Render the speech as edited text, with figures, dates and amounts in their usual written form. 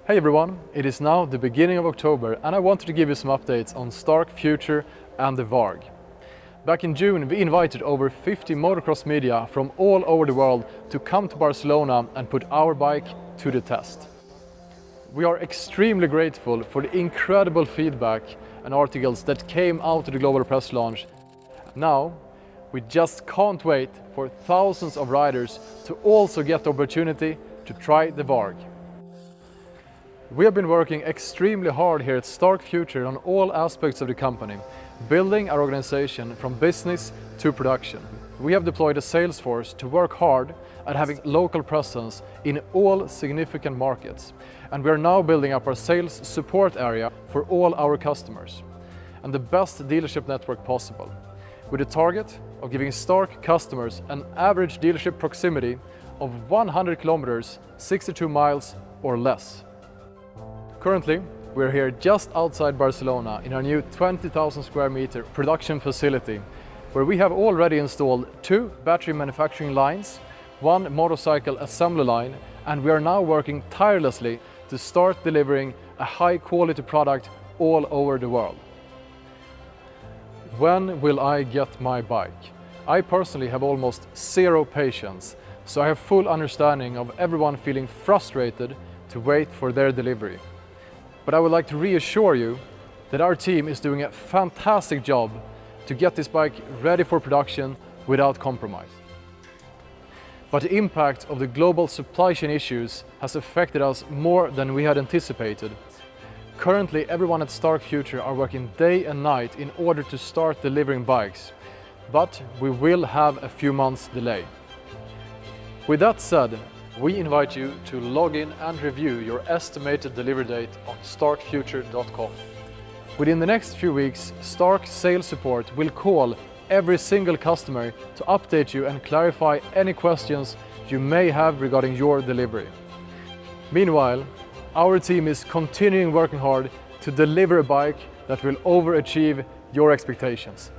Hey everyone, it is now the beginning of October and I wanted to give you some updates on Stark, Future and the Varg. Back in June we invited over 50 motocross media from all over the world to come to Barcelona and put our bike to the test. We are extremely grateful for the incredible feedback and articles that came out of the global press launch. Now, we just can't wait for thousands of riders to also get the opportunity to try the Varg. We have been working extremely hard here at Stark Future on all aspects of the company, building our organization from business to production. We have deployed a sales force to work hard at having local presence in all significant markets. And we are now building up our sales support area for all our customers and the best dealership network possible, with a target of giving Stark customers an average dealership proximity of 100 kilometers, 62 miles or less. Currently, we're here just outside Barcelona in our new 20,000 square meter production facility, where we have already installed 2 battery manufacturing lines, 1 motorcycle assembly line, and we are now working tirelessly to start delivering a high quality product all over the world. When will I get my bike? I personally have almost zero patience, so I have full understanding of everyone feeling frustrated to wait for their delivery. But I would like to reassure you that our team is doing a fantastic job to get this bike ready for production without compromise. But the impact of the global supply chain issues has affected us more than we had anticipated. Currently, everyone at Stark Future are working day and night in order to start delivering bikes, but we will have a few months delay. With that said, we invite you to log in and review your estimated delivery date on starkfuture.com. Within the next few weeks, Stark sales support will call every single customer to update you and clarify any questions you may have regarding your delivery. Meanwhile, our team is continuing working hard to deliver a bike that will overachieve your expectations.